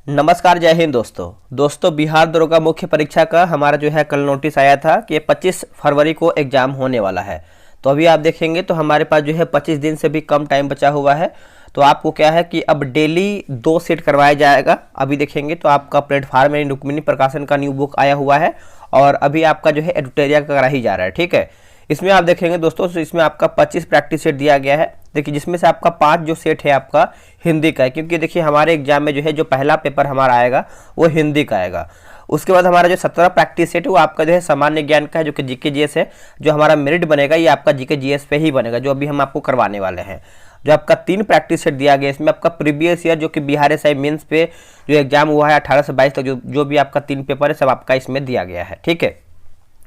नमस्कार, जय हिंद दोस्तों बिहार दरोगा मुख्य परीक्षा का हमारा जो है कल नोटिस आया था कि 25 फरवरी को एग्जाम होने वाला है। तो अभी आप देखेंगे तो हमारे पास जो है 25 दिन से भी कम टाइम बचा हुआ है। तो आपको क्या है कि अब डेली 2 सेट करवाया जाएगा। अभी देखेंगे तो आपका प्लेटफार्म में रुक्मिणी प्रकाशन का न्यू बुक आया हुआ है और अभी आपका जो है एडिटोरियल का करा ही जा रहा है। ठीक है, इसमें आप देखेंगे दोस्तों, तो इसमें आपका 25 प्रैक्टिस सेट दिया गया है। देखिए, जिसमें से आपका 5 जो सेट है आपका हिंदी का है, क्योंकि देखिए हमारे एग्जाम में जो है जो पहला पेपर हमारा आएगा वो हिंदी का आएगा। उसके बाद हमारा जो 17 प्रैक्टिस सेट है वो आपका जो है सामान्य ज्ञान का है, जो कि जीके जीएस है। जो हमारा मेरिट बनेगा ये आपका जीके जीएस पे ही बनेगा, जो अभी हम आपको करवाने वाले हैं। जो आपका 3 प्रैक्टिस सेट दिया गया, इसमें आपका प्रीवियस ईयर जो कि बिहार एसआई मेंस पे जो एग्जाम हुआ है 18 से 22 तक, जो भी आपका 3 पेपर है सब आपका इसमें दिया गया है। ठीक है,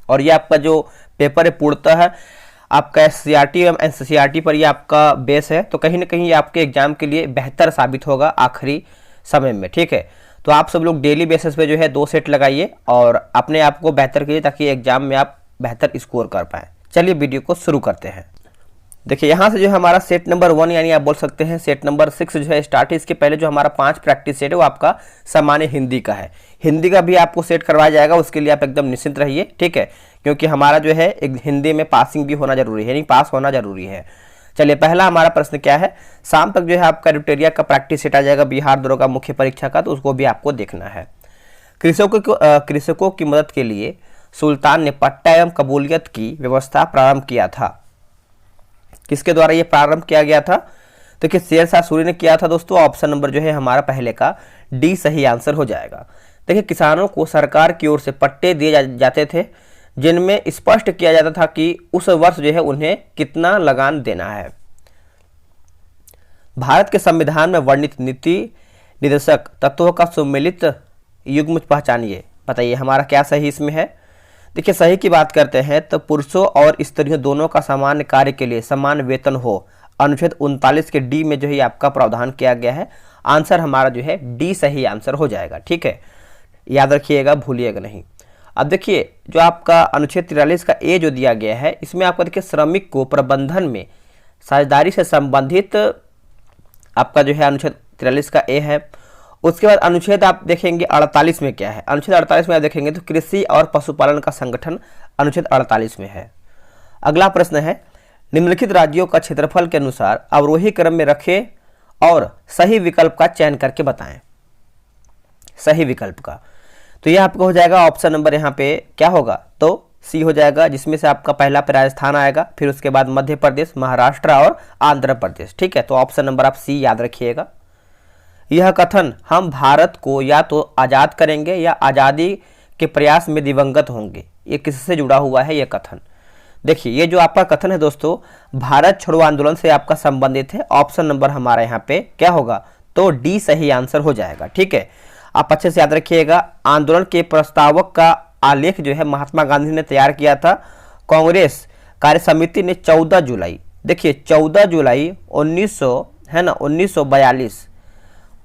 और ये आपका जो पेपर है पूर्णतः है आपका एससीईआरटी एवं एनसीईआरटी पर ये आपका बेस है। तो कहीं ना कहीं ये आपके एग्जाम के लिए बेहतर साबित होगा आखिरी समय में। ठीक है, तो आप सब लोग डेली बेसिस पे जो है 2 सेट लगाइए और अपने आप को बेहतर कीजिए ताकि एग्जाम में आप बेहतर स्कोर कर पाएँ। चलिए वीडियो को शुरू करते हैं। देखिए, यहाँ से जो हमारा सेट नंबर 1 यानी आप बोल सकते हैं सेट नंबर 6 जो है स्टार्ट है। इसके पहले जो हमारा 5 प्रैक्टिस सेट है वो आपका सामान्य हिंदी का है। हिंदी का भी आपको सेट करवाया जाएगा, उसके लिए आप एकदम निश्चिंत रहिए। ठीक है, क्योंकि हमारा जो है एक हिंदी में पासिंग भी होना जरूरी है, यानी पास होना जरूरी है। चलिए, पहला हमारा प्रश्न क्या है। शाम तक जो है आपका एडिटोरियल का प्रैक्टिस सेट आ जाएगा बिहार दरोगा मुख्य परीक्षा का, तो उसको भी आपको देखना है। कृषकों की मदद के लिए सुल्तान ने पट्टा एवं कबूलियत की व्यवस्था प्रारंभ किया था। किसके द्वारा ये प्रारंभ किया गया था? तो कि शेर शाह सूरी ने किया था दोस्तों। ऑप्शन नंबर जो है हमारा पहले का डी सही आंसर हो जाएगा। देखिए, किसानों को सरकार की ओर से पट्टे दिए जाते थे, जिनमें स्पष्ट किया जाता था कि उस वर्ष जो है उन्हें कितना लगान देना है। भारत के संविधान में वर्णित नीति निर्देशक तत्वों का सुमेलित युग्म पहचानिए। बताइए हमारा क्या सही इसमें है। देखिए, सही की बात करते हैं तो पुरुषों और स्त्रियों दोनों का सामान्य कार्य के लिए समान वेतन हो। अनुच्छेद 39 के डी में जो है आपका प्रावधान किया गया है। आंसर हमारा जो है डी सही आंसर हो जाएगा। ठीक है, याद रखिएगा, भूलिएगा नहीं। अब देखिए, जो आपका अनुच्छेद 43 का ए जो दिया गया है, इसमें आपका देखिए श्रमिक को प्रबंधन में साझेदारी से संबंधित आपका जो है अनुच्छेद 43 का ए है। उसके बाद अनुच्छेद आप देखेंगे 48 में क्या है। अनुच्छेद 48 में आप देखेंगे तो कृषि और पशुपालन का संगठन अनुच्छेद 48 में है। अगला प्रश्न है, निम्नलिखित राज्यों का क्षेत्रफल के अनुसार अवरोही क्रम में रखें और सही विकल्प का चयन करके बताएं। सही विकल्प का तो यह आपका हो जाएगा ऑप्शन नंबर यहाँ पे क्या होगा, तो सी हो जाएगा, जिसमें से आपका पहला पे राजस्थान आएगा, फिर उसके बाद मध्य प्रदेश, महाराष्ट्र और आंध्र प्रदेश। ठीक है, तो ऑप्शन नंबर आप सी याद रखिएगा। यह कथन हम भारत को या तो आज़ाद करेंगे या आज़ादी के प्रयास में दिवंगत होंगे, ये किससे जुड़ा हुआ है ये कथन। देखिए, ये जो आपका कथन है दोस्तों भारत छोड़ो आंदोलन से आपका संबंधित है। ऑप्शन नंबर हमारा यहाँ पे क्या होगा, तो डी सही आंसर हो जाएगा। ठीक है, आप अच्छे से याद रखिएगा। आंदोलन के प्रस्तावक का आलेख जो है महात्मा गांधी ने तैयार किया था। कांग्रेस कार्य समिति ने 14 जुलाई, देखिए 14 जुलाई 1942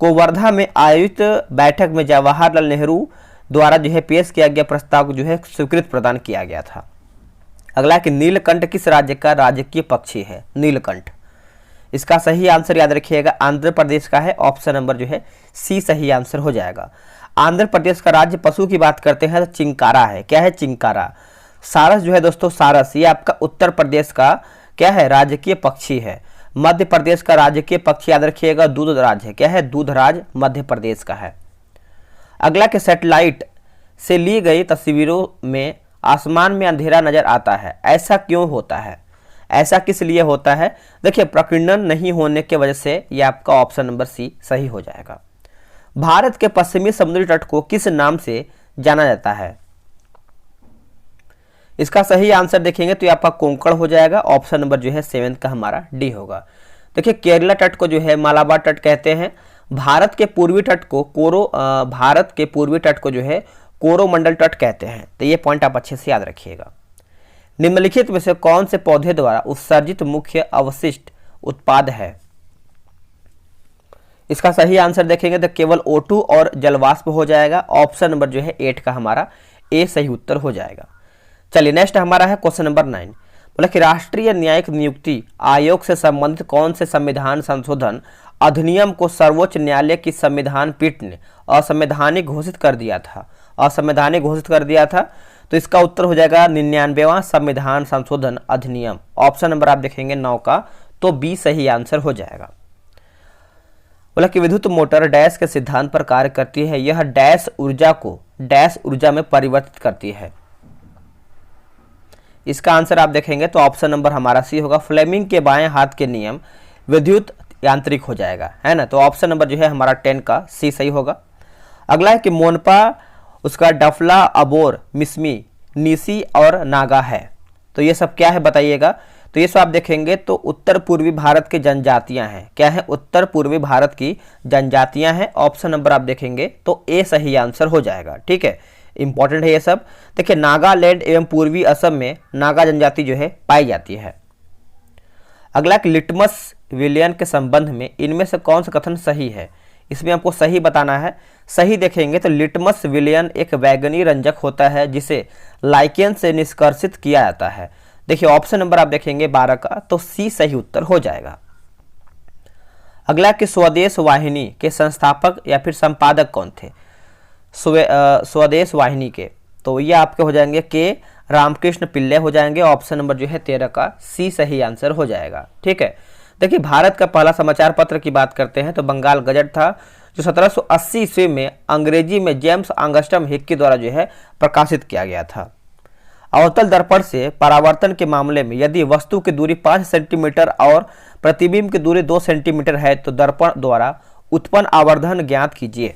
को वर्धा में आयोजित बैठक में जवाहरलाल नेहरू द्वारा जो है पेश किया गया प्रस्ताव को जो है स्वीकृति प्रदान किया गया था। अगला कि नीलकंठ किस राज्य का राजकीय पक्षी है? नीलकंठ, इसका सही आंसर याद रखिएगा आंध्र प्रदेश का है। ऑप्शन नंबर जो है सी सही आंसर हो जाएगा। आंध्र प्रदेश का राज्य पशु की बात करते हैं तो चिंकारा है। क्या है? चिंकारा। सारस जो है दोस्तों, सारस ये आपका उत्तर प्रदेश का क्या है? राजकीय पक्षी है। मध्य प्रदेश का राजकीय पक्षी याद रखिएगा दूधराज है। क्या है? दूधराज मध्य प्रदेश का है। अगला के सैटेलाइट से ली गई तस्वीरों में आसमान में अंधेरा नजर आता है, ऐसा क्यों होता है? ऐसा किस लिए होता है? देखिए, प्रकीर्णन नहीं होने की वजह से यह आपका ऑप्शन नंबर सी सही हो जाएगा। भारत के पश्चिमी समुद्री तट को किस नाम से जाना जाता है? इसका सही आंसर देखेंगे तो ये आपका कोंकण हो जाएगा। ऑप्शन नंबर जो है 7 का हमारा डी होगा। देखिए, केरला तट को जो है मालाबार तट कहते हैं। भारत के पूर्वी तट को जो है कोरोमंडल तट कहते हैं। तो ये पॉइंट आप अच्छे से याद रखिएगा। निम्नलिखित में से कौन से पौधे द्वारा उत्सर्जित मुख्य अवशिष्ट उत्पाद है? इसका सही आंसर देखेंगे तो केवल O2 और जलवाष्प हो जाएगा। ऑप्शन नंबर जो है 8 का हमारा ए सही उत्तर हो जाएगा। चलिए, नेक्स्ट हमारा है क्वेश्चन नंबर 9। बोला कि राष्ट्रीय न्यायिक नियुक्ति आयोग से संबंधित कौन से संविधान संशोधन अधिनियम को सर्वोच्च न्यायालय की संविधान पीठ ने असंवैधानिक घोषित कर दिया था? असंवैधानिक घोषित कर दिया था। तो इसका उत्तर हो जाएगा 99वां संविधान संशोधन अधिनियम। ऑप्शन नंबर आप देखेंगे 9 का, तो बी सही आंसर हो जाएगा। बोला कि विद्युत मोटर डैश के सिद्धांत पर कार्य करती है, यह डैश ऊर्जा को डैश ऊर्जा में परिवर्तित करती है। इसका आंसर आप देखेंगे तो ऑप्शन नंबर हमारा सी होगा। फ्लेमिंग के बाएं हाथ के नियम विद्युत यांत्रिक हो जाएगा, है ना। तो ऑप्शन नंबर जो है हमारा 10 का सी सही होगा। अगला है कि मोनपा, उसका डफला, अबोर, मिसमी, निसी और नागा है। तो ये सब क्या है बताइएगा। तो ये सब आप देखेंगे तो उत्तर पूर्वी भारत की जनजातियां हैं। क्या है? उत्तर पूर्वी भारत की जनजातियां हैं। ऑप्शन नंबर आप देखेंगे तो ए सही आंसर हो जाएगा। ठीक है, इंपॉर्टेंट है ये सब। देखिए, नागालैंड एवं पूर्वी असम में नागा जनजाति जो है पाई जाती है। अगला लिटमस विलयन के संबंध में इनमें से कौन सा कथन सही है? इसमें आपको सही बताना है। सही देखेंगे तो लिटमस विलयन एक बैगनी रंजक होता है जिसे लाइकेन से निष्कर्षित किया जाता है। देखिए, ऑप्शन नंबर आप देखेंगे 12 का, तो सी सही उत्तर हो जाएगा। अगला कि स्वदेश वाहिनी के संस्थापक या फिर संपादक कौन थे? स्वदेश वाहिनी के, तो ये आपके हो जाएंगे के रामकृष्ण पिल्ले हो जाएंगे। ऑप्शन नंबर जो है 13 का सी सही आंसर हो जाएगा। ठीक है, देखिए, भारत का पहला समाचार पत्र की बात करते हैं तो बंगाल गजट था, जो 1780 ईस्वी में अंग्रेजी में जेम्स आंगस्टम हिक्की द्वारा जो है प्रकाशित किया गया था। अवतल दर्पण से परावर्तन के मामले में यदि वस्तु की दूरी 5 सेंटीमीटर और प्रतिबिंब की दूरी 2 सेंटीमीटर है तो दर्पण द्वारा उत्पन्न आवर्धन ज्ञात कीजिए।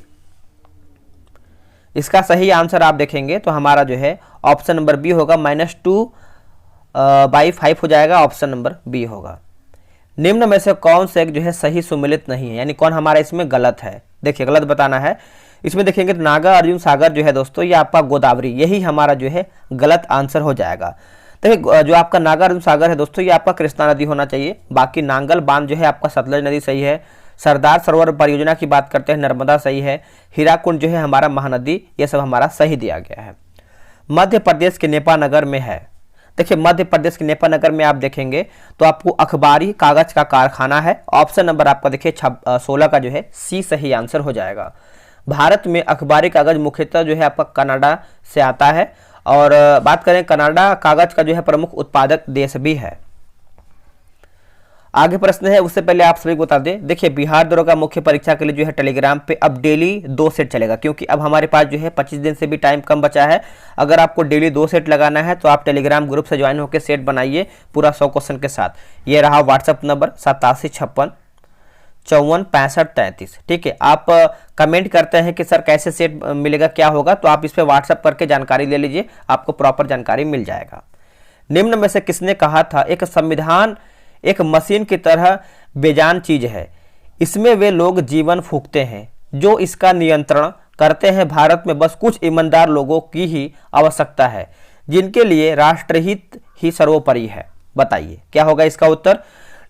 इसका सही आंसर आप देखेंगे तो हमारा जो है ऑप्शन नंबर बी होगा, -2/5 हो जाएगा। ऑप्शन नंबर बी होगा। निम्न में से कौन से जो है सही सुमेलित नहीं है, यानी कौन हमारा इसमें गलत है? देखिए, गलत बताना है। इसमें देखेंगे तो नागा अर्जुन सागर जो है दोस्तों, ये आपका गोदावरी, यही हमारा जो है गलत आंसर हो जाएगा। देखिए, जो आपका नागा अर्जुन सागर है दोस्तों, ये आपका कृष्णा नदी होना चाहिए। बाकी नांगल बांध जो है आपका सतलज नदी सही है। सरदार सरोवर परियोजना की बात करते हैं, नर्मदा सही है। हीराकुंड जो है हमारा महानदी, ये सब हमारा सही दिया गया है। मध्य प्रदेश के नेपानगर में है। देखिए, मध्य प्रदेश के नेपानगर में आप देखेंगे तो आपको अखबारी कागज का कारखाना है। ऑप्शन नंबर आपका देखिए 16 का जो है सी सही आंसर हो जाएगा। भारत में अखबारी कागज मुख्यतः जो है आपका कनाडा से आता है, और बात करें कनाडा कागज का जो है प्रमुख उत्पादक देश भी है। आगे प्रश्न है, उससे पहले आप सभी को बता दें, देखिए, बिहार दरोगा मुख्य परीक्षा के लिए जो है टेलीग्राम पे अब डेली 2 सेट चलेगा, क्योंकि अब हमारे पास जो है 25 दिन से भी टाइम कम बचा है। अगर आपको डेली 2 सेट लगाना है तो आप टेलीग्राम ग्रुप से ज्वाइन होकर सेट बनाइए पूरा 100 क्वेश्चन के साथ। ये रहा व्हाट्सअप नंबर 8756546533। ठीक है, आप कमेंट करते हैं कि सर कैसे सेट मिलेगा, क्या होगा, तो आप इस पर व्हाट्सअप करके जानकारी ले लीजिए, आपको प्रॉपर जानकारी मिल जाएगा। निम्न में से किसने कहा था एक संविधान एक मशीन की तरह बेजान चीज है, इसमें वे लोग जीवन फूंकते हैं जो इसका नियंत्रण करते हैं। भारत में बस कुछ ईमानदार लोगों की ही आवश्यकता है जिनके लिए राष्ट्रहित ही सर्वोपरि है। बताइए क्या होगा इसका उत्तर?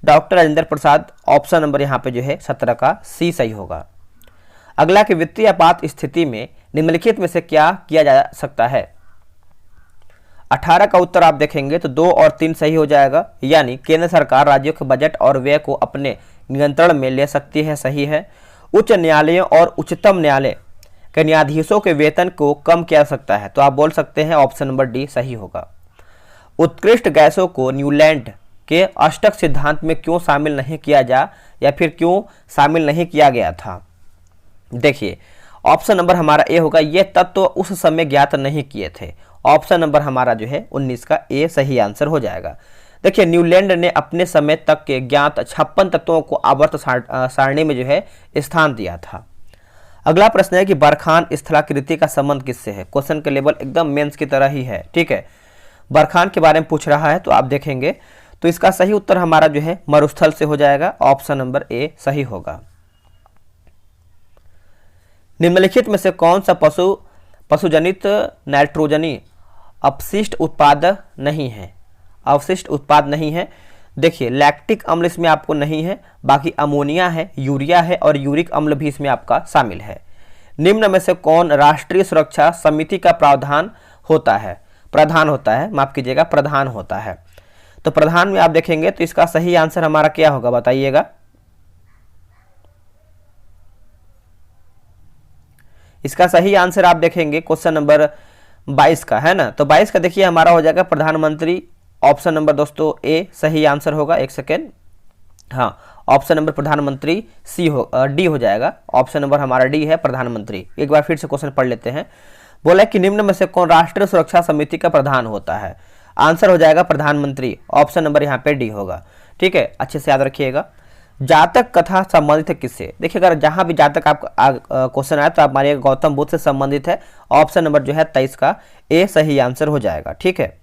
Doctor Rajendra Prasad. Option number यहाँ पे जो है 17 का सी सही होगा। अगला कि वित्तीय आपात स्थिति में निम्नलिखित में से क्या किया जा सकता है? 18 का उत्तर आप देखेंगे तो 2 और 3 सही हो जाएगा, यानी केंद्र सरकार राज्यों के बजट और व्यय को अपने नियंत्रण में ले सकती है, सही है। उच्च न्यायालयों और उच्चतम न्यायालय के न्यायाधीशों के वेतन को कम किया जा सकता है, तो आप बोल सकते हैं ऑप्शन नंबर डी सही होगा। उत्कृष्ट गैसों को न्यूलैंड के अष्टक सिद्धांत में क्यों शामिल नहीं किया जा या फिर क्यों शामिल नहीं किया गया था? देखिए, ऑप्शन नंबर हमारा ए होगा, ये तत्व तो उस समय ज्ञात नहीं किए थे। ऑप्शन नंबर हमारा जो है 19 का ए सही आंसर हो जाएगा। देखिए, न्यूलैंड ने अपने समय तक के ज्ञात 56 तत्वों को आवर्त सारणी में जो है स्थान दिया था। अगला प्रश्न है कि बरखान स्थलाकृति का संबंध किससे है? क्वेश्चन का लेवल एकदम मेंस की तरह ही है। ठीक है, बरखान के बारे में पूछ रहा है तो आप देखेंगे तो इसका सही उत्तर हमारा जो है मरुस्थल से हो जाएगा। ऑप्शन नंबर ए सही होगा। निम्नलिखित में से कौन सा पशुजनित नाइट्रोजनी अपशिष्ट उत्पाद नहीं है? अवशिष्ट उत्पाद नहीं है। देखिए, लैक्टिक अम्ल इसमें आपको नहीं है, बाकी अमोनिया है, यूरिया है और यूरिक अम्ल भी इसमें आपका शामिल है। निम्न में से कौन राष्ट्रीय सुरक्षा समिति का प्रधान होता है? माफ कीजिएगा, प्रधान होता है। तो प्रधान में आप देखेंगे तो इसका सही आंसर हमारा क्या होगा बताइएगा? इसका सही आंसर आप देखेंगे क्वेश्चन नंबर 22 का, है ना। तो 22 का देखिए हमारा हो जाएगा प्रधानमंत्री, ऑप्शन नंबर दोस्तों ए सही आंसर होगा। एक सेकेंड, हाँ ऑप्शन नंबर प्रधानमंत्री डी हो जाएगा। ऑप्शन नंबर हमारा डी है प्रधानमंत्री। एक बार फिर से क्वेश्चन पढ़ लेते हैं। बोला कि निम्न में से कौन राष्ट्रीय सुरक्षा समिति का प्रधान होता है? आंसर हो जाएगा प्रधानमंत्री। ऑप्शन नंबर यहाँ पे डी होगा। ठीक है, अच्छे से याद रखिएगा। जातक कथा संबंधित है किससे? देखिए अगर जहां भी जातक आपका क्वेश्चन आया तो आप मानिएगा गौतम बुद्ध से संबंधित है। ऑप्शन नंबर जो है 23 का ए सही आंसर हो जाएगा। ठीक है,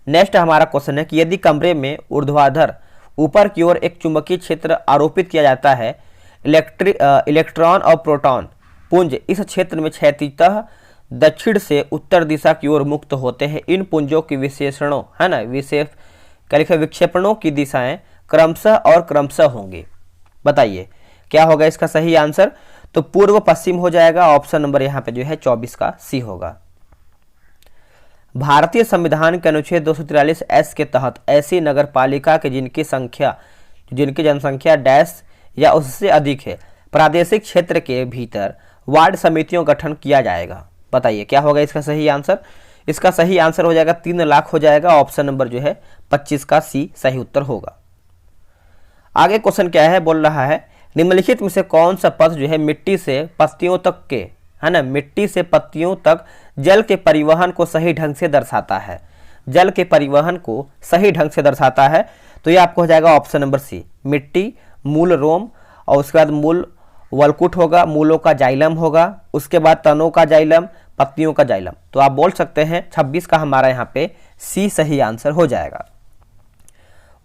नेक्स्ट हमारा क्वेश्चन है कि यदि कमरे में ऊर्ध्वाधर ऊपर की ओर एक चुंबकीय क्षेत्र आरोपित किया जाता है, इलेक्ट्रॉन और प्रोटॉन पुंज इस क्षेत्र में क्षैतिजतः दक्षिण से उत्तर दिशा की ओर मुक्त होते हैं। इन पुंजों की विशेषणों, है ना, विक्षेपणों की दिशाएं क्रमशः और क्रमशः होंगी। बताइए क्या होगा इसका सही आंसर? तो पूर्व पश्चिम हो जाएगा। ऑप्शन नंबर यहाँ पे जो है 24 का सी होगा। भारतीय संविधान के अनुच्छेद 243 के तहत ऐसी नगर पालिका के जिनकी जनसंख्या डैश या उससे अधिक है, प्रादेशिक क्षेत्र के भीतर वार्ड समितियों का गठन किया जाएगा। बताइए क्या होगा इसका सही आंसर? इसका सही आंसर हो जाएगा 3 लाख हो जाएगा। ऑप्शन नंबर जो है 25 का सी सही उत्तर होगा। आगे क्वेश्चन क्या है, बोल रहा है निम्नलिखित में से कौन सा पद जो है मिट्टी से पत्तियों तक के, है ना, मिट्टी से पत्तियों तक जल के परिवहन को सही ढंग से दर्शाता है? जल के परिवहन को सही ढंग से दर्शाता है तो ये आपको हो जाएगा ऑप्शन नंबर सी, मिट्टी, मूल रोम, और उसके बाद मूल वलकुट होगा, मूलों का जाइलम होगा, उसके बाद तनों का जाइलम, पत्तियों का जाइलम। तो आप बोल सकते हैं 26 का हमारा यहाँ पे सी सही आंसर हो जाएगा।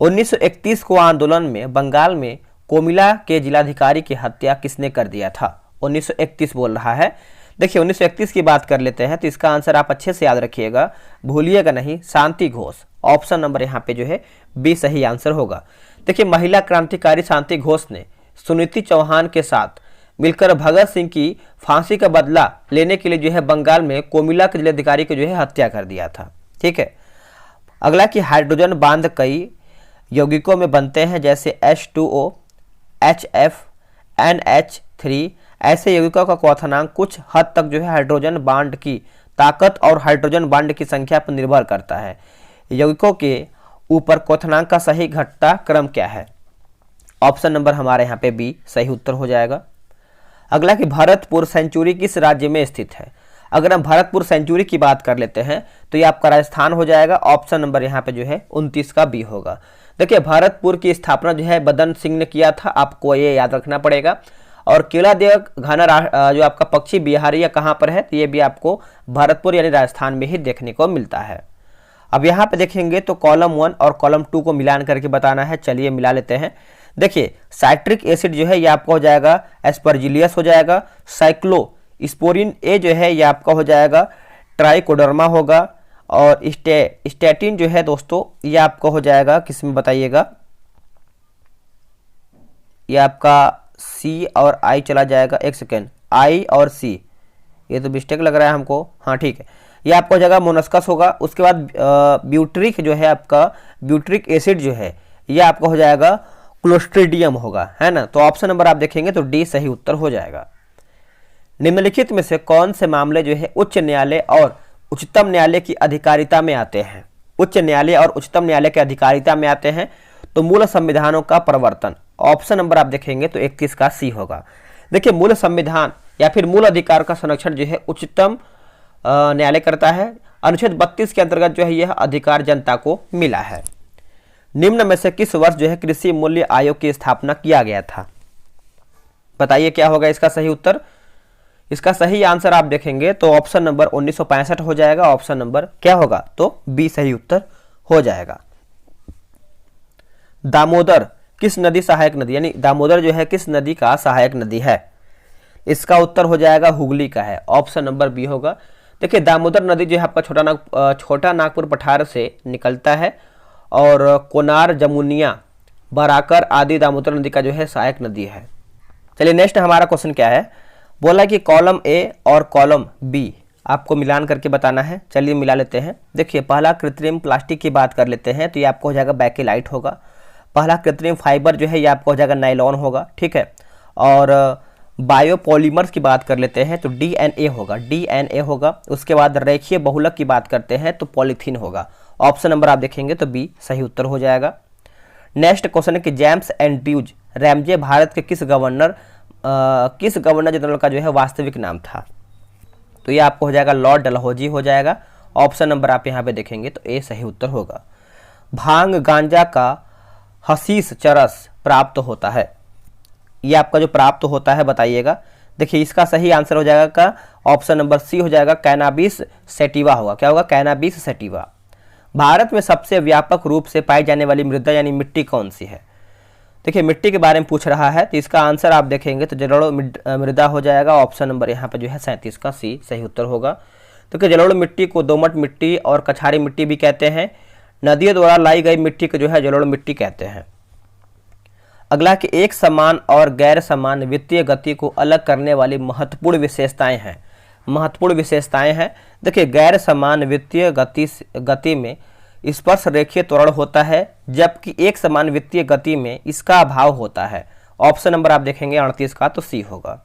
1931 को आंदोलन में बंगाल में कोमिला के जिलाधिकारी की हत्या किसने कर दिया था? 1931 बोल रहा है। देखिए 1931 की बात कर लेते हैं तो इसका आंसर आप अच्छे से याद रखिएगा, भूलिएगा नहीं, शांति घोष। ऑप्शन नंबर यहाँ पे जो है बी सही आंसर होगा। देखिए महिला क्रांतिकारी शांति घोष ने सुनीति चौहान के साथ मिलकर भगत सिंह की फांसी का बदला लेने के लिए जो है बंगाल में कोमिला के जिलाधिकारी की जो है हत्या कर दिया था। ठीक है, अगला कि हाइड्रोजन बांध कई यौगिकों में बनते हैं जैसे H2O, HF, NH3। ऐसे यौगिकों का क्वथनांक कुछ हद तक जो है हाइड्रोजन बांड की ताकत और हाइड्रोजन बांड की संख्या पर निर्भर करता है। यौगिकों के ऊपर क्वथनांक का सही घटता क्रम क्या है? ऑप्शन नंबर हमारे यहाँ पे बी सही उत्तर हो जाएगा। अगला कि भरतपुर सेंचुरी किस राज्य में स्थित है? अगर हम भरतपुर सेंचुरी की बात कर लेते हैं तो ये आपका राजस्थान हो जाएगा। ऑप्शन नंबर यहाँ पे जो है 29 का बी होगा। देखिए भरतपुर की स्थापना जो है बदन सिंह ने किया था, आपको ये याद रखना पड़ेगा। और केलादेव घाना जो आपका पक्षी बिहारी या कहाँ पर है, तो ये भी आपको भरतपुर यानी राजस्थान में ही देखने को मिलता है। अब यहाँ पे देखेंगे तो कॉलम 1 और कॉलम 2 को मिलान करके बताना है। चलिए मिला लेते हैं। देखिए साइट्रिक एसिड जो है ये आपका हो जाएगा एस्परजिलियस हो जाएगा। साइक्लोस्पोरिन ए जो है ये आपका हो जाएगा ट्राइकोडर्मा होगा। और स्टैटिन जो है दोस्तों ये आपका हो जाएगा किसमें बताइएगा, ये आपका सी और आई चला जाएगा। एक सेकेंड, आई और सी, ये तो मिस्टेक लग रहा है हमको। हाँ ठीक है, ये आपको हो जाएगा मोनस्कस होगा। उसके बाद ब्यूट्रिक जो है आपका ब्यूट्रिक एसिड जो है ये आपका हो जाएगा क्लोस्ट्रिडियम होगा, है ना। तो ऑप्शन नंबर आप देखेंगे तो डी सही उत्तर हो जाएगा। निम्नलिखित में से कौन से मामले जो है उच्च न्यायालय और उच्चतम न्यायालय की अधिकारिता में आते हैं? उच्च न्यायालय और उच्चतम न्यायालय के अधिकारिता में आते हैं तो मूल संविधानों का परिवर्तन। ऑप्शन नंबर आप देखेंगे तो 31 का सी होगा। देखिए मूल संविधान या फिर मूल अधिकार का संरक्षण जो है उच्चतम न्यायालय करता है। अनुच्छेद 32 के अंतर्गत जो है यह अधिकार जनता को मिला है। निम्न में से किस वर्ष जो है कृषि मूल्य आयोग की स्थापना किया गया था? बताइए क्या होगा इसका सही उत्तर? इसका सही आंसर आप देखेंगे तो ऑप्शन नंबर 1965 हो जाएगा। ऑप्शन नंबर क्या होगा तो बी सही उत्तर हो जाएगा। दामोदर किस नदी सहायक नदी, यानी दामोदर जो है किस नदी का सहायक नदी है? इसका उत्तर हो जाएगा हुगली का है। ऑप्शन नंबर बी होगा। देखिए दामोदर नदी जो है आपका छोटा नागपुर पठार से निकलता है और कोनार, जमुनिया, बराकर आदि दामोदर नदी का जो है सहायक नदी है। चलिए नेक्स्ट हमारा क्वेश्चन क्या है, बोला कि कॉलम ए और कॉलम बी आपको मिलान करके बताना है। चलिए मिला लेते हैं। देखिए पहला कृत्रिम प्लास्टिक की बात कर लेते हैं तो ये आपको हो जाएगा बैकेलाइट होगा। पहला कृत्रिम फाइबर जो है ये आपको हो जाएगा नाइलॉन होगा। ठीक है, और बायोपॉलीमर्स की बात कर लेते हैं तो डीएनए होगा। उसके बाद रेखीय बहुलक की बात करते हैं तो पॉलीथीन होगा। ऑप्शन नंबर आप देखेंगे तो बी सही उत्तर हो जाएगा। नेक्स्ट क्वेश्चन है कि जेम्स एंड्रयूज रैमजे भारत के किस गवर्नर जनरल का जो है वास्तविक नाम था? तो ये आपको हो जाएगा लॉर्ड डलहौजी हो जाएगा। ऑप्शन नंबर आप यहाँ पे देखेंगे तो ए सही उत्तर होगा। भांग गांजा का हशीश चरस प्राप्त होता है, ये आपका जो प्राप्त होता है बताइएगा। देखिए इसका सही आंसर हो जाएगा का ऑप्शन नंबर सी हो जाएगा, कैनाबिस सैटिवा होगा। क्या होगा? Cannabis sativa. भारत में सबसे व्यापक रूप से पाई जाने वाली मृदा यानी मिट्टी कौन सी है? देखिए मिट्टी के बारे में पूछ रहा है तो इसका आंसर आप देखेंगे तो जलोढ़ मृदा हो जाएगा। ऑप्शन नंबर यहाँ पर जो है 37 का सी सही उत्तर होगा। तो कि जलोढ़ मिट्टी को दोमट मिट्टी और कछारी मिट्टी भी कहते हैं। नदियों द्वारा लाई गई मिट्टी को जो है जलोढ़ मिट्टी कहते हैं। अगला कि एक समान और गैर समान वित्तीय गति को अलग करने वाली महत्वपूर्ण विशेषताएं हैं। देखिए गैर समान वित्तीय गति में स्पर्श रेखीय त्वरण होता है, जबकि एक समान वित्तीय गति में इसका अभाव होता है। ऑप्शन नंबर आप देखेंगे 38 का तो सी होगा।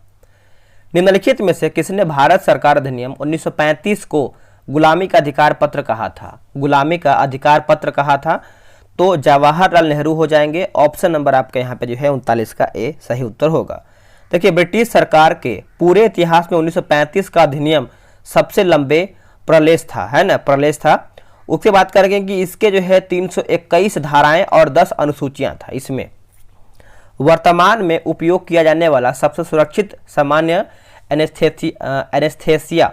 निम्नलिखित में से किसने भारत सरकार अधिनियम 1935 को गुलामी का अधिकार पत्र कहा था? तो जवाहरलाल नेहरू हो जाएंगे। ऑप्शन नंबर आपका यहाँ पे जो है 39 का ए सही उत्तर होगा। देखिए ब्रिटिश सरकार के पूरे इतिहास में 1935 का अधिनियम सबसे लंबे प्रलेस था, है ना, प्रलेस था। उसके बात करेंगे कि इसके जो है 321 धाराएं और 10 अनुसूचियां था। इसमें वर्तमान में उपयोग किया जाने वाला सबसे सुरक्षित सामान्य एनेस्थेसिया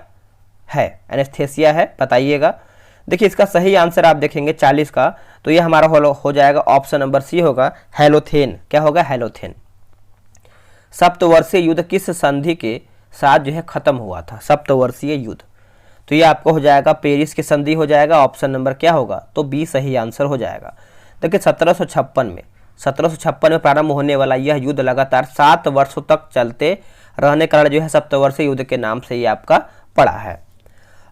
है, बताइएगा। देखिए इसका सही आंसर आप देखेंगे 40 का तो ये हमारा हो जाएगा ऑप्शन नंबर सी होगा, हैलोथेन। क्या होगा? हैलोथेन। सप्तवर्षीय युद्ध किस संधि के साथ जो है खत्म हुआ था? सप्तवर्षीय युद्ध, तो ये आपको हो जाएगा पेरिस की संधि हो जाएगा। ऑप्शन नंबर क्या होगा? तो बी सही आंसर हो जाएगा। देखिए 1756 में प्रारंभ होने वाला यह युद्ध लगातार 7 वर्षों तक चलते रहने कारण जो है सप्तवर्षीय युद्ध के नाम से ये आपका पड़ा है।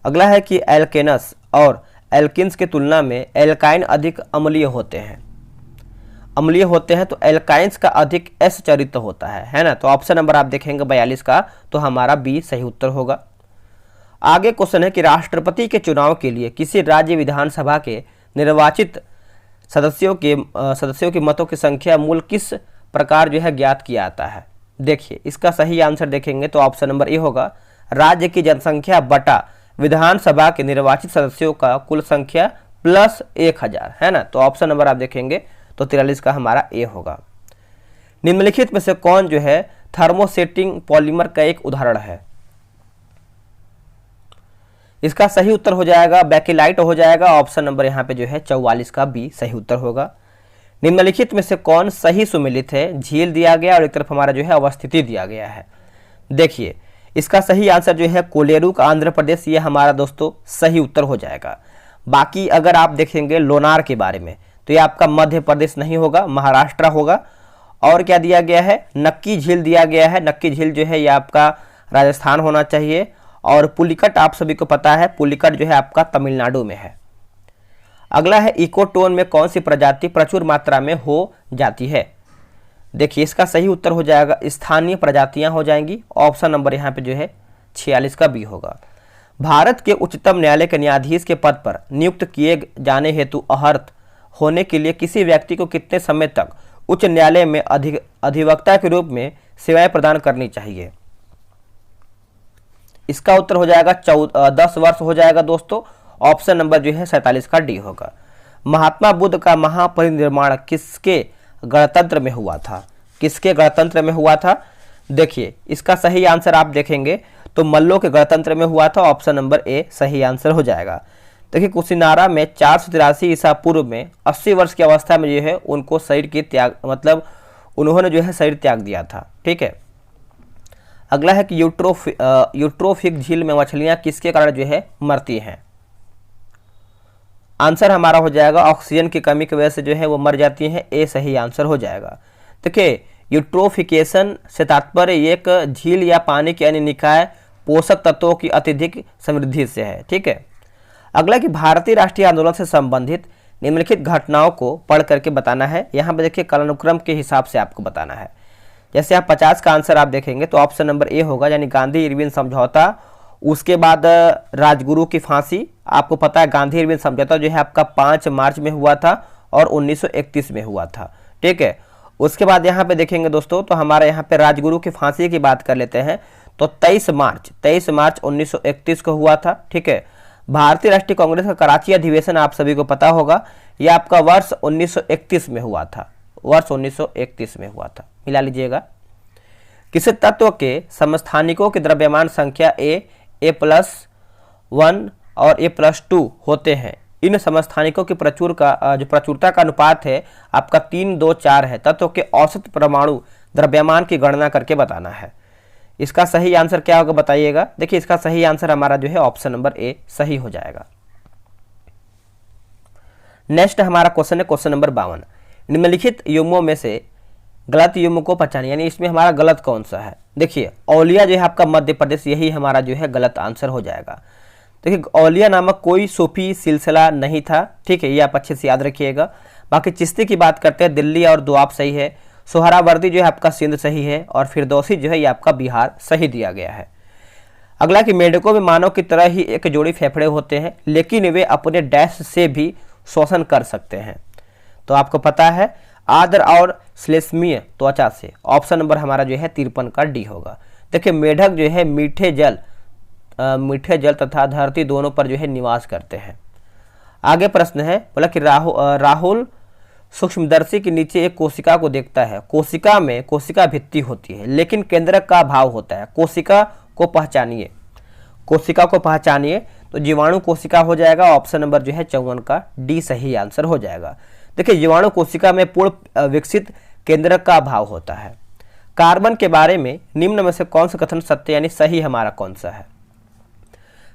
अगला है कि एल्केनस और एल्किन्स की तुलना में एल्काइन अधिक अम्लीय होते हैं तो एल्काइंस का अधिक एस चरित्र होता है ना। तो ऑप्शन नंबर आप देखेंगे 42 का तो हमारा बी सही उत्तर होगा। आगे क्वेश्चन है कि राष्ट्रपति के चुनाव के लिए किसी राज्य विधानसभा के निर्वाचित सदस्यों की मतों की संख्या मूल किस प्रकार जो है ज्ञात किया जाता है? देखिए इसका सही आंसर देखेंगे तो ऑप्शन नंबर ए होगा, राज्य की जनसंख्या बटा विधानसभा के निर्वाचित सदस्यों का कुल संख्या प्लस 1000, है ना। तो ऑप्शन नंबर आप देखेंगे तो 43 का हमारा ए होगा। निम्नलिखित में से कौन जो है थर्मोसेटिंग पॉलीमर का एक उदाहरण है? इसका सही उत्तर हो जाएगा बेकिलाइट हो जाएगा। ऑप्शन नंबर यहाँ पे जो है 44 का बी सही उत्तर होगा। निम्नलिखित में से कौन सही सुमेलित है? झील दिया गया और एक तरफ हमारा जो है अवस्थिति दिया गया है। देखिए इसका सही आंसर जो है कोलेरू का आंध्र प्रदेश, ये हमारा दोस्तों सही उत्तर हो जाएगा। बाकी अगर आप देखेंगे लोनार के बारे में तो ये आपका मध्य प्रदेश नहीं होगा, महाराष्ट्र होगा। और क्या दिया गया है? नक्की झील दिया गया है। नक्की झील जो है ये आपका राजस्थान होना चाहिए। और पुलिकट आप सभी को पता है, पुलिकट जो है आपका तमिलनाडु में है। अगला है इकोटोन में कौन सी प्रजाति प्रचुर मात्रा में हो जाती है? देखिए इसका सही उत्तर हो जाएगा स्थानीय प्रजातियां हो जाएंगी। ऑप्शन नंबर यहाँ पे जो है 46 का बी होगा। भारत के उच्चतम न्यायालय के न्यायाधीश के पद पर नियुक्त किए जाने हेतु अहर्त होने के लिए किसी व्यक्ति को कितने समय तक उच्च न्यायालय में अधिवक्ता के रूप में सेवाएं प्रदान करनी चाहिए? इसका उत्तर हो जाएगा 10 वर्ष हो जाएगा दोस्तों। ऑप्शन नंबर जो है 47 का डी होगा। महात्मा बुद्ध का महापरिनिर्वाण किसके गणतंत्र में हुआ था? किसके गणतंत्र में हुआ था? देखिए इसका सही आंसर आप देखेंगे तो मल्लों के गणतंत्र में हुआ था। ऑप्शन नंबर ए सही आंसर हो जाएगा। देखिए कुशिनारा में 483 ईसा पूर्व में 80 वर्ष की अवस्था में जो है उनको शरीर की त्याग मतलब उन्होंने जो है शरीर त्याग दिया था। ठीक है। अगला है कि यूट्रोफिक झील में मछलियां किसके कारण जो है मरती हैं? आंसर हमारा हो जाएगा ऑक्सीजन की कमी की वजह से जो है वो मर जाती हैं। ए सही आंसर हो जाएगा। देखिए यूट्रोफिकेशन से तात्पर्य एक झील या पानी के अन्य निकाय पोषक तत्वों की अत्यधिक समृद्धि से है। ठीक है। अगला कि भारतीय राष्ट्रीय आंदोलन से संबंधित निम्नलिखित घटनाओं को पढ़ करके बताना है। यहाँ पे देखिए कालानुक्रम के हिसाब से आपको बताना है। जैसे आप 50 का आंसर आप देखेंगे तो ऑप्शन नंबर ए होगा, यानी गांधी इरविन समझौता। उसके बाद राजगुरु की फांसी, आपको पता है गांधी इरविन समझौता जो है आपका 5 मार्च में हुआ था और 1931 में हुआ था, ठीक है। उसके बाद यहाँ पे देखेंगे दोस्तों, तो हमारे यहाँ पे राजगुरु की फांसी की बात कर लेते हैं, तो 23 मार्च 1931 को हुआ था, ठीक है। भारतीय राष्ट्रीय कांग्रेस का कराची अधिवेशन आप सभी को पता होगा, यह आपका वर्ष 1931 में हुआ था, वर्ष 1931 में हुआ था, मिला लीजिएगा। किसी तत्व के समस्थानिकों की द्रव्यमान संख्या a+1 और a+2 होते हैं। इन समस्थानिकों की प्रचुरता का अनुपात है आपका 3:2:4 है। तत्व के औसत परमाणु द्रव्यमान की गणना करके बताना है। इसका सही आंसर क्या होगा बताइएगा। देखिए इसका सही आंसर हमारा जो है ऑप्शन नंबर ए सही हो जाएगा। नेक्स्ट हमारा क्वेश्चन है क्वेश्चन नंबर 52। निम्नलिखित युग्मों में से गलत युग्म को पहचानिए, यानी इसमें हमारा गलत कौन सा है। देखिए औलिया जो है आपका मध्य प्रदेश, यही हमारा जो है गलत आंसर हो जाएगा। देखिए औलिया नामक कोई सूफी सिलसिला नहीं था, ठीक है, ये आप अच्छे से याद रखिएगा। बाकी चिश्ती की बात करते हैं, दिल्ली और दोआब सही है। सोहरावर्दी जो है आपका सिंध सही है, और फिरदौसी जो है ये आपका बिहार सही दिया गया है। अगला कि मेंढकों में मानव की तरह ही एक जोड़ी फेफड़े होते हैं, लेकिन वे अपने डैश से भी शोषण कर सकते हैं। तो आपको पता है आर्द्र और श्लेष्मीय त्वचा से। ऑप्शन नंबर हमारा जो है 53 का डी होगा। देखिए मेढक जो है मीठे जल तथा धरती दोनों पर जो है निवास करते हैं। आगे प्रश्न है, बोला कि राहुल सूक्ष्मदर्शी के नीचे एक कोशिका को देखता है। कोशिका में कोशिका भित्ति होती है, लेकिन केंद्रक का अभाव होता है। कोशिका को पहचानिए, कोशिका को पहचानिए। तो जीवाणु कोशिका हो जाएगा, ऑप्शन नंबर जो है 54 का डी सही आंसर हो जाएगा। देखिए जीवाणु कोशिका में पूर्ण विकसित केंद्रक का अभाव होता है। कार्बन के बारे में निम्न में से कौन सा कथन सत्य यानी सही हमारा कौन सा है।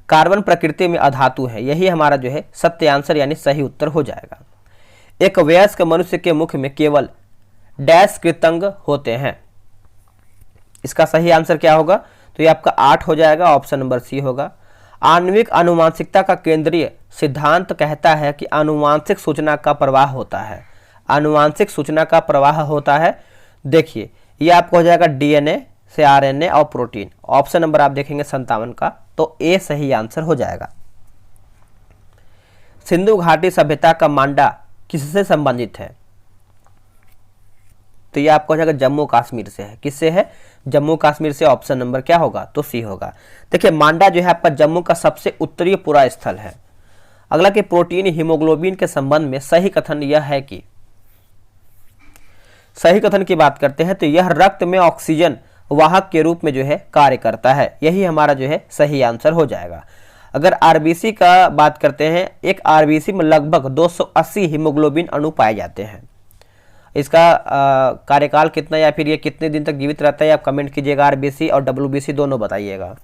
कार्बन प्रकृति में अधातु है, यही हमारा जो है सत्य आंसर यानी सही उत्तर हो जाएगा। एक वयस्क मनुष्य के मुख में केवल डैश कृतंग होते हैं। इसका सही आंसर क्या होगा, तो ये आपका 8 हो जाएगा, ऑप्शन नंबर सी होगा। आणविक आनुवांशिकता का केंद्रीय सिद्धांत कहता है कि आनुवांशिक सूचना का प्रवाह होता है। आनुवांशिक सूचना का प्रवाह होता है, देखिए ये आपको हो जाएगा डीएनए से आरएनए और प्रोटीन। ऑप्शन नंबर आप देखेंगे 57 का, तो ए सही आंसर हो जाएगा। सिंधु घाटी सभ्यता का मांडा किससे संबंधित है, तो ये आपको हो जाएगा जम्मू कश्मीर से है। किससे है, जम्मू कश्मीर से। ऑप्शन नंबर क्या होगा, तो सी होगा। देखिए मांडा जो है आपका जम्मू का सबसे उत्तरीय पूरा स्थल है। अगला कि प्रोटीन हीमोग्लोबिन के संबंध में सही कथन यह है कि, सही कथन की बात करते हैं तो यह रक्त में ऑक्सीजन वाहक के रूप में जो है कार्य करता है, यही हमारा जो है सही आंसर हो जाएगा। अगर आरबीसी का बात करते हैं, एक आरबीसी में लगभग 280 हीमोग्लोबिन अणु पाए जाते हैं। इसका कार्यकाल कितना या फिर ये कितने दिन तक जीवित रहता है, आप कमेंट कीजिएगा। आरबीसी और डब्ल्यूबीसी दोनों बताइएगा।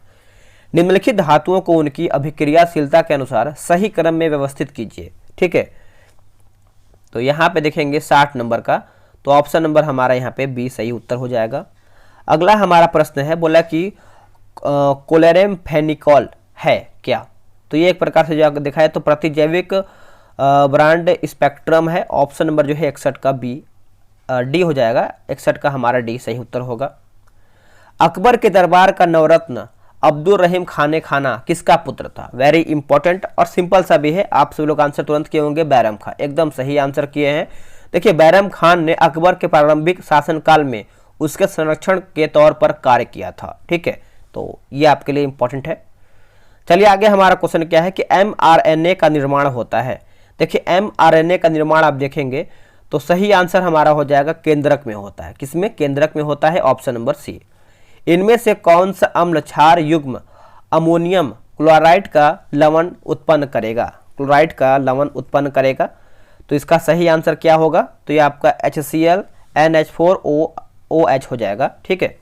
निम्नलिखित धातुओं को उनकी अभिक्रियाशीलता के अनुसार सही क्रम में व्यवस्थित कीजिए, ठीक है। तो यहाँ पे देखेंगे 60 नंबर का, तो ऑप्शन नंबर हमारा यहाँ पे बी सही उत्तर हो जाएगा। अगला हमारा प्रश्न है, बोला कि कोलेरम फेनिकॉल है क्या, तो ये एक प्रकार से जो देखा है तो प्रतिजैविक ब्रांड स्पेक्ट्रम है। ऑप्शन नंबर जो है 61 का बी डी हो जाएगा। 61 का हमारा डी सही उत्तर होगा। अकबर के दरबार का नवरत्न अब्दुल रहीम खाने खाना किसका पुत्र था। वेरी इंपॉर्टेंट और सिंपल सा भी है, आप सभी लोग आंसर तुरंत किए होंगे। बैरम खान, एकदम सही आंसर किए हैं। देखिए बैरम खान ने अकबर के प्रारंभिक शासनकाल में उसके संरक्षण के तौर पर कार्य किया था, ठीक है, तो ये आपके लिए इंपॉर्टेंट है। चलिए आगे हमारा क्वेश्चन क्या है कि mRNA का निर्माण होता है। देखिए mRNA का निर्माण आप देखेंगे तो सही आंसर हमारा हो जाएगा केंद्रक में होता है। किसमें, केंद्रक में होता है, ऑप्शन नंबर सी। इनमें से कौन सा अम्ल क्षार युग्म अमोनियम क्लोराइड का लवण उत्पन्न करेगा, क्लोराइड का लवण उत्पन्न करेगा, तो इसका सही आंसर क्या होगा, तो ये आपका HCl NH4OH हो जाएगा, ठीक है।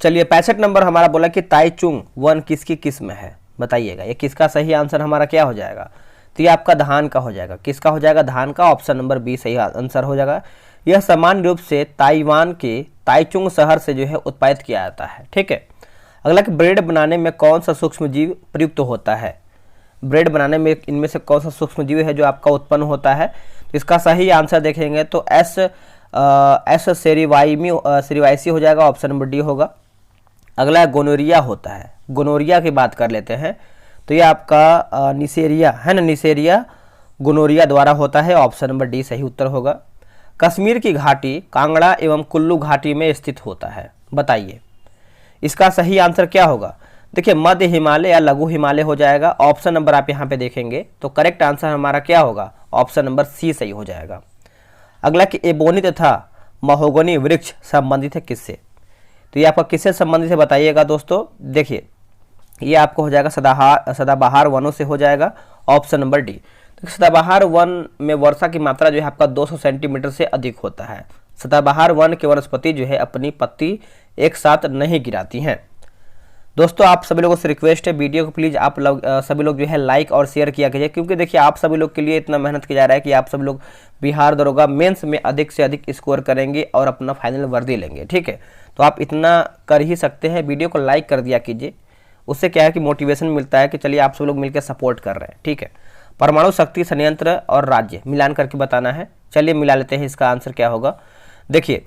चलिए 65 नंबर हमारा बोला कि ताइचुंग 1 किसकी किस्म है, बताइएगा। ये किसका सही आंसर हमारा क्या हो जाएगा, तो ये आपका धान का हो जाएगा। किसका हो जाएगा, धान का। ऑप्शन नंबर बी सही आंसर हो जाएगा। यह सामान्य रूप से ताइवान के ताइचुंग शहर से जो है उत्पादित किया जाता है, ठीक है। अगला कि ब्रेड बनाने में कौन सा सूक्ष्म जीव प्रयुक्त होता है। ब्रेड बनाने में इनमें से कौन सा सूक्ष्म जीव है जो आपका उत्पन्न होता है, तो इसका सही आंसर देखेंगे तो एस सेरिवाइसी हो जाएगा, ऑप्शन नंबर डी होगा। अगला गोनोरिया होता है, गोनोरिया की बात कर लेते हैं तो ये आपका निसेरिया है ना, निसेरिया गोनोरिया द्वारा होता है, ऑप्शन नंबर डी सही उत्तर होगा। कश्मीर की घाटी कांगड़ा एवं कुल्लू घाटी में स्थित होता है, बताइए इसका सही आंसर क्या होगा। देखिए मध्य हिमालय या लघु हिमालय हो जाएगा, ऑप्शन नंबर आप यहाँ पे देखेंगे तो करेक्ट आंसर हमारा क्या होगा, ऑप्शन नंबर सी सही हो जाएगा। अगला कि एबोनी तथा महोगनी वृक्ष संबंधित है किससे, तो ये आपका किससे संबंधित है बताइएगा दोस्तों। देखिए ये आपको हो जाएगा सदाबहार वनों से हो जाएगा, ऑप्शन नंबर डी। तो सदाबहार वन में वर्षा की मात्रा जो है आपका 200 सेंटीमीटर से अधिक होता है। सदाबहार वन के वनस्पति जो है अपनी पत्ती एक साथ नहीं गिराती हैं। दोस्तों आप सभी लोगों से रिक्वेस्ट है, वीडियो को प्लीज़ आप लोग सभी लोग जो है लाइक और शेयर किया कीजिए, क्योंकि देखिए आप सभी लोग के लिए इतना मेहनत किया जा रहा है कि आप सभी लोग बिहार दरोगा मेंस में अधिक से अधिक स्कोर करेंगे और अपना फाइनल वर्दी लेंगे, ठीक है। तो आप इतना कर ही सकते हैं, वीडियो को लाइक कर दिया कीजिए, उससे क्या है कि मोटिवेशन मिलता है कि चलिए आप सब लोग मिलकर सपोर्ट कर रहे हैं, ठीक है। परमाणु शक्ति संयंत्र और राज्य मिलान करके बताना है, चलिए मिला लेते हैं, इसका आंसर क्या होगा। देखिए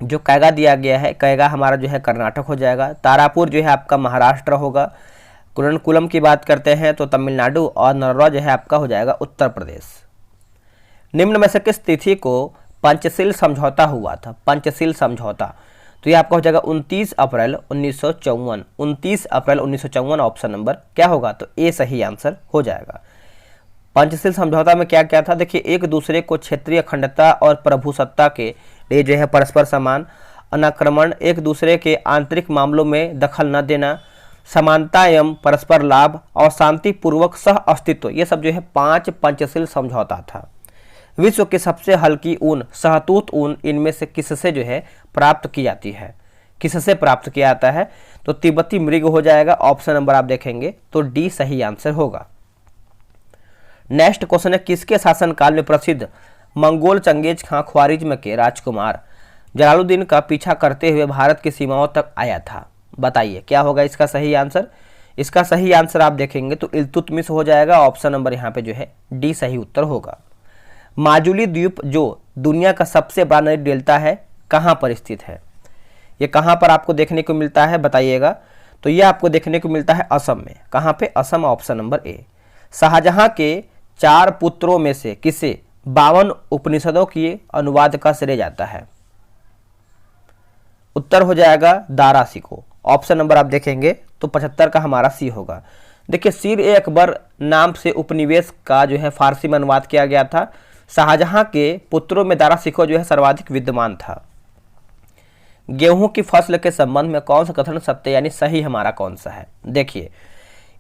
जो कैगा दिया गया है, कैगा हमारा जो है कर्नाटक हो जाएगा, तारापुर जो है आपका महाराष्ट्र होगा, कुरनकुलम की बात करते हैं तो तमिलनाडु, और नरोरा जो है आपका हो जाएगा उत्तर प्रदेश। निम्न में से किस तिथि को पंचशील समझौता हुआ था, पंचशील समझौता, तो ये आपका हो जाएगा 29 अप्रैल 1954, 29 अप्रैल 1954 ऑप्शन नंबर क्या होगा, तो ए सही आंसर हो जाएगा। पंचशील समझौता में क्या क्या था, देखिए एक दूसरे को क्षेत्रीय अखंडता और प्रभुसत्ता के लिए जो है परस्पर समान, अनाक्रमण, एक दूसरे के आंतरिक मामलों में दखल न देना, समानता एवं परस्पर लाभ और शांतिपूर्वक सह अस्तित्व, ये सब जो है 5 पंचशील समझौता था। विश्व की सबसे हल्की ऊन सहतूत ऊन इनमें से किससे जो है प्राप्त की जाती है, किससे प्राप्त किया जाता है, तो तिब्बती मृग हो जाएगा, ऑप्शन नंबर आप देखेंगे तो डी सही आंसर होगा। नेक्स्ट क्वेश्चन है, किसके शासनकाल में प्रसिद्ध मंगोल चंगेज खां ख्वारिज्म के राजकुमार जलालुद्दीन का पीछा करते हुए भारत की सीमाओं तक आया था, बताइए क्या होगा इसका सही आंसर। इसका सही आंसर आप देखेंगे तो इल्तुतमिश हो जाएगा, ऑप्शन नंबर यहाँ पे जो है डी सही उत्तर होगा। माजुली द्वीप जो दुनिया का सबसे बड़ा नदी डेल्टा है कहाँ पर स्थित है, ये कहाँ पर आपको देखने को मिलता है बताइएगा, तो ये आपको देखने को मिलता है असम में, कहाँ पे, Assam, option number A. Shahjahan के 4 पुत्रों में से किसे 52 उपनिषदों की अनुवाद का श्रेय जाता है, उत्तर हो जाएगा दारा सिको, ऑप्शन नंबर आप देखेंगे तो 75 का हमारा सी होगा। देखिए सीर ए अकबर नाम से उपनिवेश का जो है फारसी में अनुवाद किया गया था। शाहजहां के पुत्रों में दारा सिको जो है सर्वाधिक विद्यमान था। गेहूं की फसल के संबंध में कौन सा कथन सत्य यानी सही हमारा कौन सा है, देखिए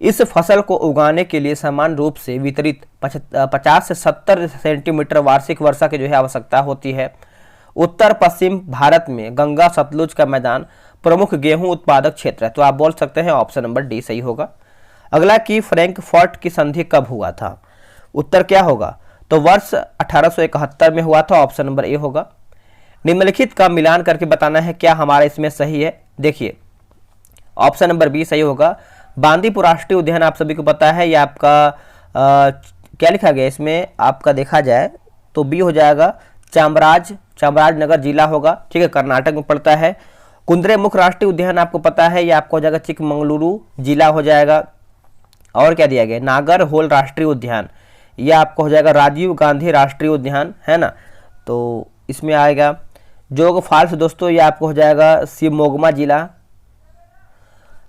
इस फसल को उगाने के लिए समान रूप से वितरित 50 से 70 सेंटीमीटर वार्षिक वर्षा की जो है आवश्यकता होती है। उत्तर पश्चिम भारत में गंगा सतलुज का मैदान प्रमुख गेहूं उत्पादक क्षेत्र है, तो आप बोल सकते हैं ऑप्शन नंबर डी सही होगा। अगला कि फ्रैंकफर्ट की संधि कब हुआ था, उत्तर क्या होगा, तो वर्ष 1871 में हुआ था, ऑप्शन नंबर ए होगा। निम्नलिखित का मिलान करके बताना है क्या हमारा इसमें सही है, देखिए ऑप्शन नंबर बी सही होगा। बांदीपुर राष्ट्रीय उद्यान आप सभी को पता है, ये आपका क्या लिखा गया इसमें आपका देखा जाए तो बी हो जाएगा, चामराजनगर जिला होगा, ठीक है, कर्नाटक में पड़ता है। कुंद्रेमुख राष्ट्रीय उद्यान आपको पता है, ये आपको हो जाएगा चिकमंगलुरु जिला हो जाएगा। और क्या दिया गया, नागरहोल राष्ट्रीय उद्यान, ये आपको हो जाएगा राजीव गांधी राष्ट्रीय उद्यान, है ना, तो इसमें आएगा। जोग फॉल्स दोस्तों ये आपको हो जाएगा शिवमोगा जिला।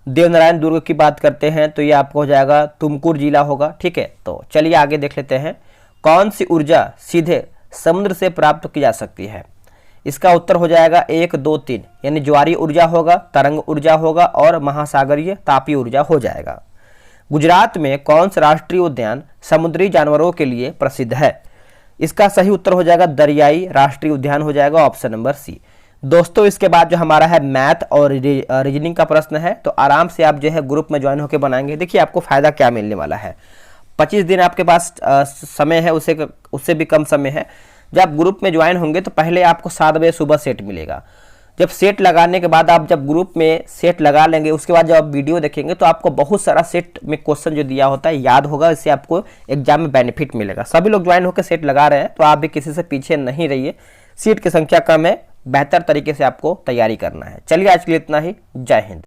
देवनारायण दुर्ग की बात करते हैं तो ये आपको हो जाएगा तुमकुर जिला होगा, ठीक है। तो चलिए आगे देख लेते हैं, कौन सी ऊर्जा सीधे समुद्र से प्राप्त की जा सकती है, इसका उत्तर हो जाएगा 1, 2, 3 यानी ज्वारीय ऊर्जा होगा, तरंग ऊर्जा होगा और महासागरीय तापीय ऊर्जा हो जाएगा। गुजरात में कौन सा राष्ट्रीय उद्यान समुद्री जानवरों के लिए प्रसिद्ध है, इसका सही उत्तर हो जाएगा दरियाई राष्ट्रीय उद्यान हो जाएगा, ऑप्शन नंबर सी। दोस्तों इसके बाद जो हमारा है मैथ और रीजनिंग का प्रश्न है, तो आराम से आप जो है ग्रुप में ज्वाइन होकर बनाएंगे। देखिए आपको फायदा क्या मिलने वाला है, 25 दिन आपके पास समय है, उससे भी कम समय है। जब ग्रुप में ज्वाइन होंगे तो पहले आपको 7 बजे सुबह सेट मिलेगा। जब सेट लगाने के बाद आप जब ग्रुप में सेट लगा लेंगे, उसके बाद जब आप वीडियो देखेंगे तो आपको बहुत सारा सेट में क्वेश्चन जो दिया होता है याद होगा, इससे आपको एग्जाम में बेनिफिट मिलेगा। सभी लोग ज्वाइन होकर सेट लगा रहे हैं तो आप भी किसी से पीछे नहीं रहिए, सीट की संख्या कम है, बेहतर तरीके से आपको तैयारी करना है। चलिए आज के लिए इतना ही। जय हिंद।